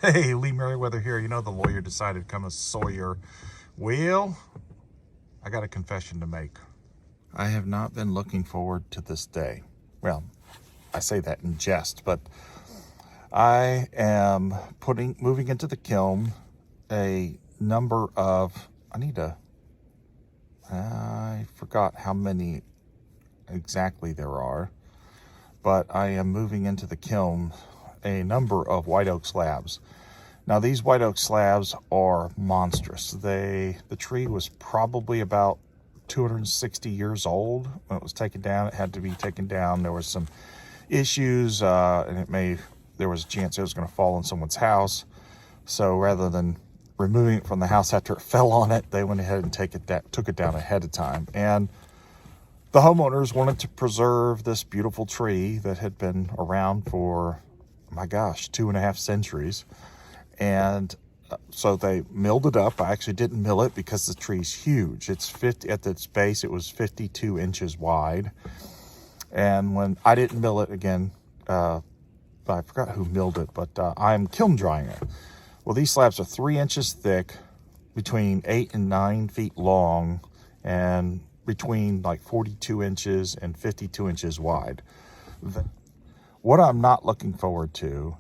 Hey, Lee Merriweather here. You know, the lawyer decided to come a Sawyer wheel. I got a confession to make. I have not been looking forward to this day. Well, I say that in jest, but I am moving into the kiln a number of, I forgot how many exactly there are, but I am moving into the kiln a number of white oak slabs. Now these white oak slabs are monstrous. The tree was probably about 260 years old when it was taken down. It had to be taken down. There was some issues, and there was a chance it was going to fall on someone's house. So rather than removing it from the house after it fell on it, they went ahead and took it down ahead of time. And the homeowners wanted to preserve this beautiful tree that had been around for, my gosh, 2.5 centuries. And so they milled it up. I actually didn't mill it because the tree's huge. It's 50 at its base. It was 52 inches wide. And when I didn't mill it again, I forgot who milled it, but I'm kiln drying it. Well, these slabs are 3 inches thick, between 8 and 9 feet long, and between like 42 inches and 52 inches wide. What I'm not looking forward to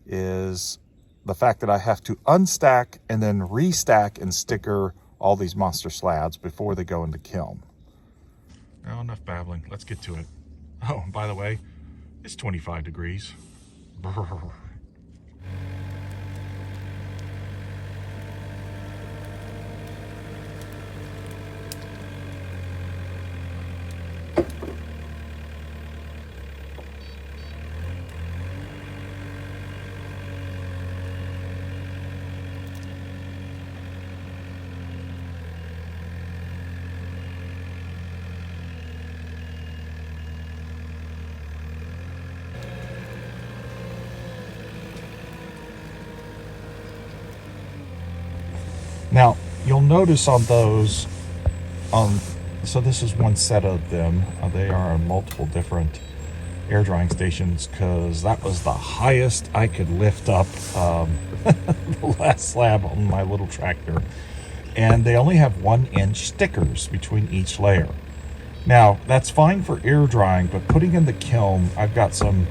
is the fact that I have to unstack and then restack and sticker all these monster slabs before they go into kiln. Now, enough babbling. Let's get to it. Oh, by the way, it's 25 degrees. Brr. Now, you'll notice on those, so this is one set of them. They are on multiple different air drying stations because that was the highest I could lift up the last slab on my little tractor. And they only have 1-inch stickers between each layer. Now, that's fine for air drying, but putting in the kiln, I've got some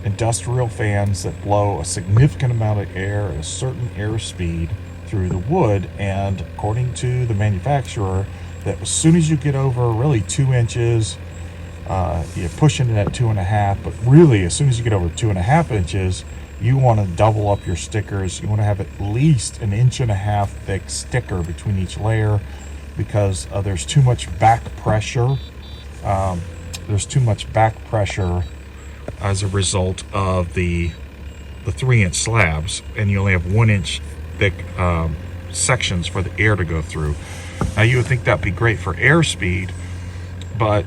industrial fans that blow a significant amount of air at a certain air speed through the wood, and according to the manufacturer, that as soon as you get over really 2 inches, you're pushing it at 2.5, but really as soon as you get over 2.5 inches, you want to double up your stickers. You want to have at least 1.5 inch thick sticker between each layer because there's too much back pressure. There's too much back pressure as a result of the 3-inch slabs, and you only have 1-inch thick sections for the air to go through. Now you would think that'd be great for airspeed, but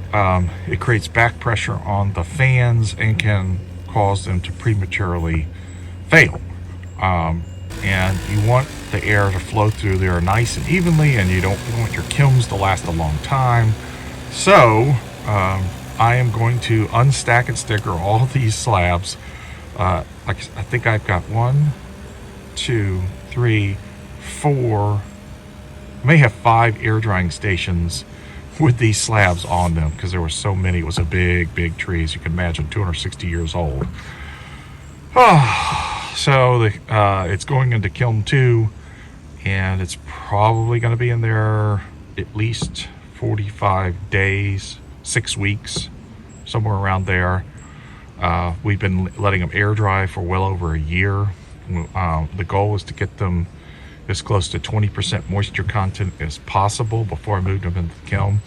it creates back pressure on the fans and can cause them to prematurely fail. And you want the air to flow through there nice and evenly, and you don't want your kilns to last a long time. So I am going to unstack and sticker all these slabs. I think I've got 1, 2, 3, 4, I may have 5 air drying stations with these slabs on them because there were so many. It was a big tree, as you can imagine, 260 years old. So it's going into kiln 2, and it's probably going to be in there at least 45 days, 6 weeks, somewhere around there. We've been letting them air dry for well over a year. The goal is to get them as close to 20% moisture content as possible before I moved them into the kiln.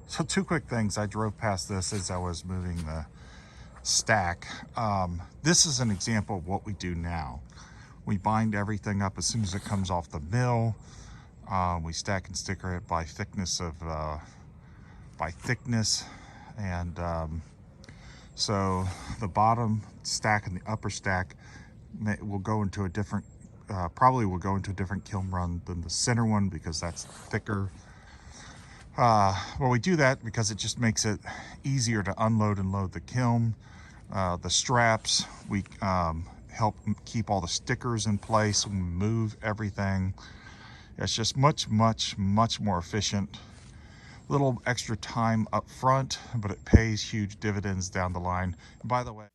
So 2 quick things. I drove past this as I was moving the stack. This is an example of what we do now. We bind everything up as soon as it comes off the mill. We stack and sticker it by thickness and so the bottom stack and the upper stack will go into a different probably will go into a different kiln run than the center one because that's thicker. Well, we do that because it just makes it easier to unload and load the kiln. The straps, we help keep all the stickers in place, move everything. It's just much more efficient. Little extra time up front, but it pays huge dividends down the line. And by the way,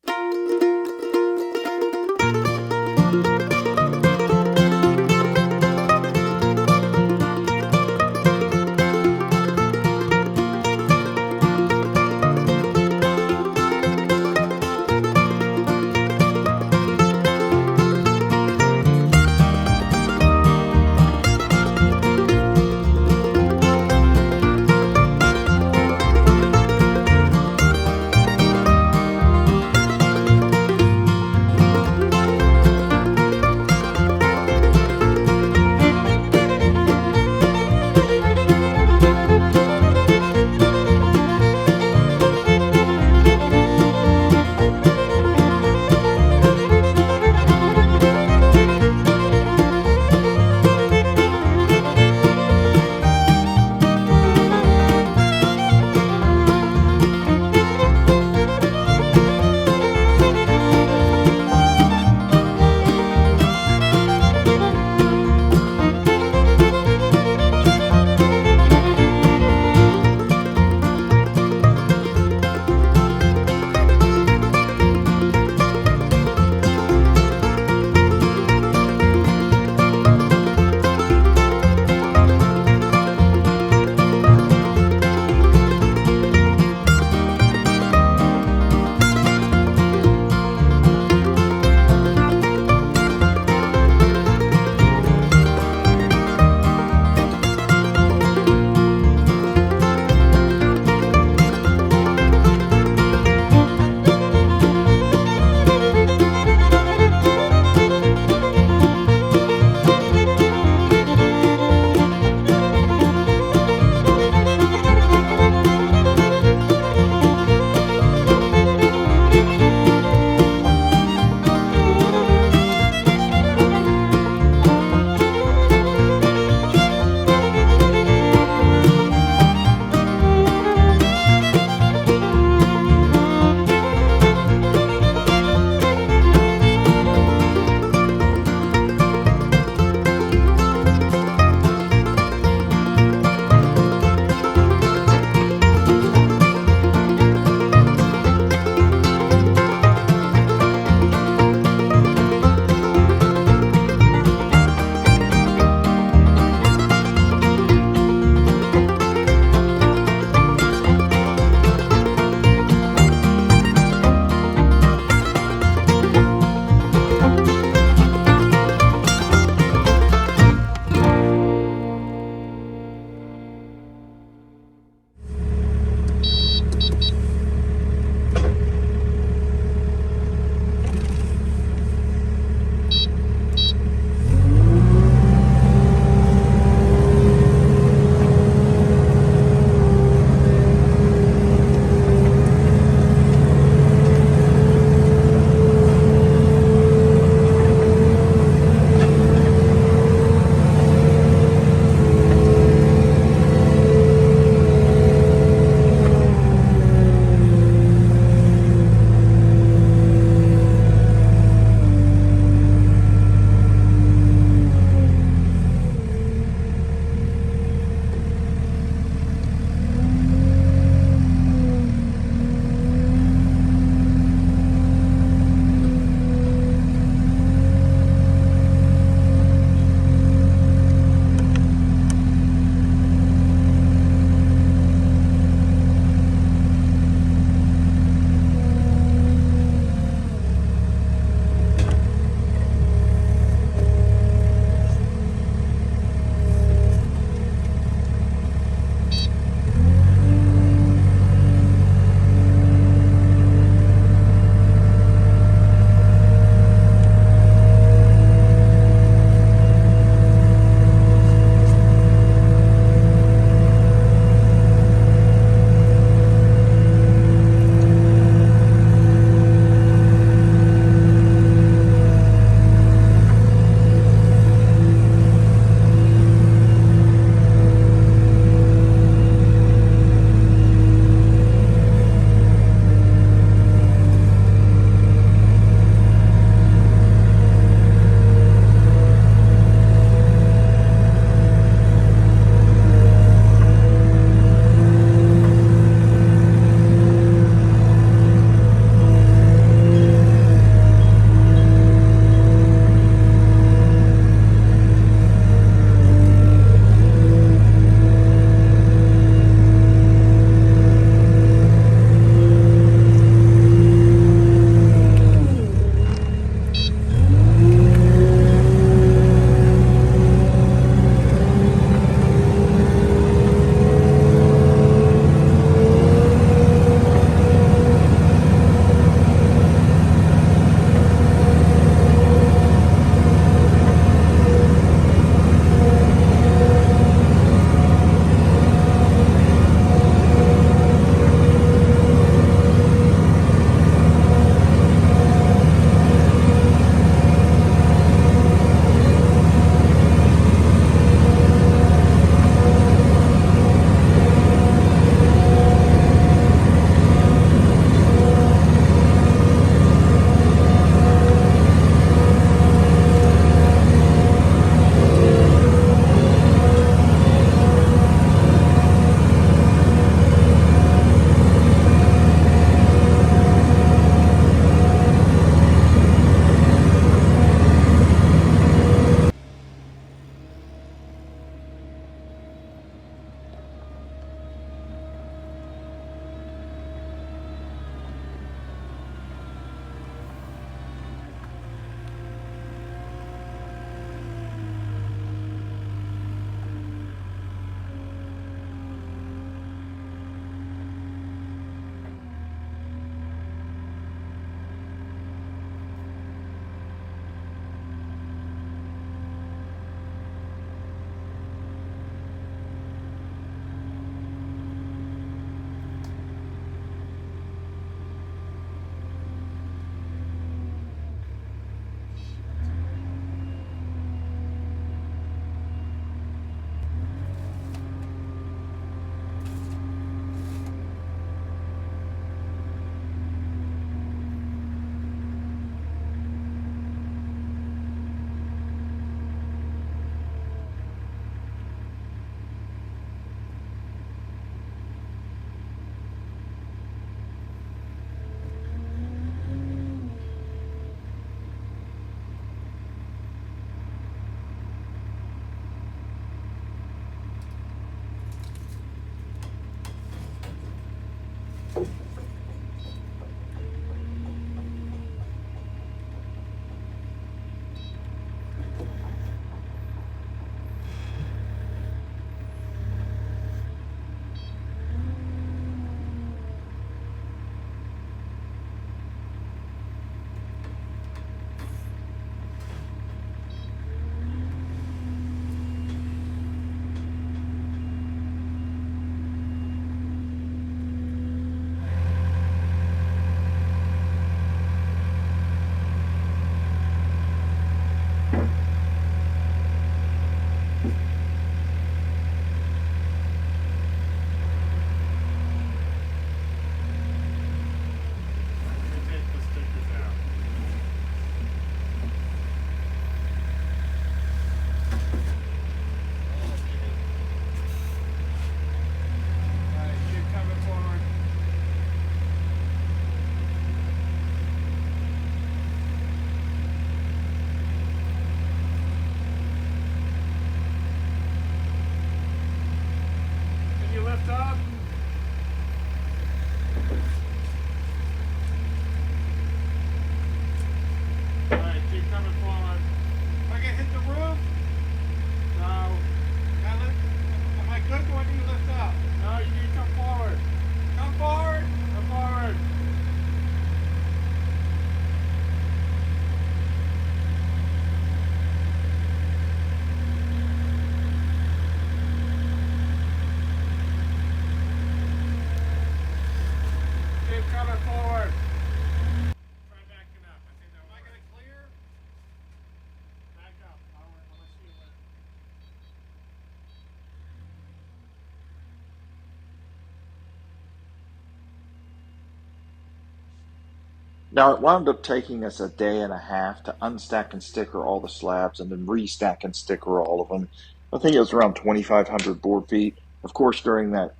Now, it wound up taking us a day and a half to unstack and sticker all the slabs and then restack and sticker all of them. I think it was around 2,500 board feet. Of course, during that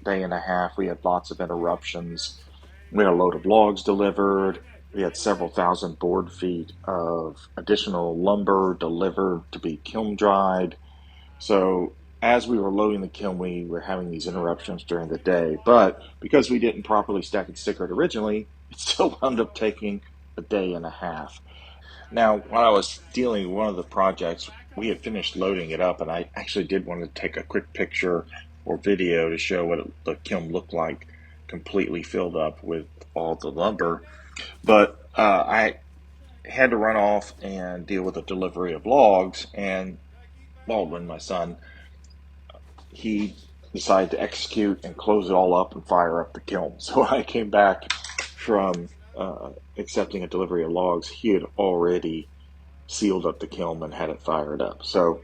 day and a half, we had lots of interruptions. We had a load of logs delivered. We had several thousand board feet of additional lumber delivered to be kiln dried. So as we were loading the kiln, we were having these interruptions during the day. But because we didn't properly stack and sticker it originally, it still wound up taking a day and a half. Now, while I was dealing with one of the projects, we had finished loading it up, and I actually did want to take a quick picture or video to show what the kiln looked like, completely filled up with all the lumber. But I had to run off and deal with the delivery of logs, and Baldwin, my son, he decided to execute and close it all up and fire up the kiln. So when I came back from accepting a delivery of logs, he had already sealed up the kiln and had it fired up. So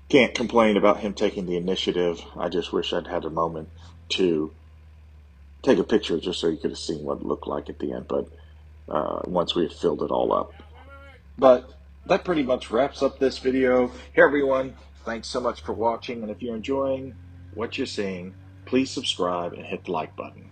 can't complain about him taking the initiative. I just wish I'd had a moment to take a picture just so you could have seen what it looked like at the end, but once we had filled it all up. But that pretty much wraps up this video. Hey everyone, thanks so much for watching, and if you're enjoying what you're seeing, please subscribe and hit the like button.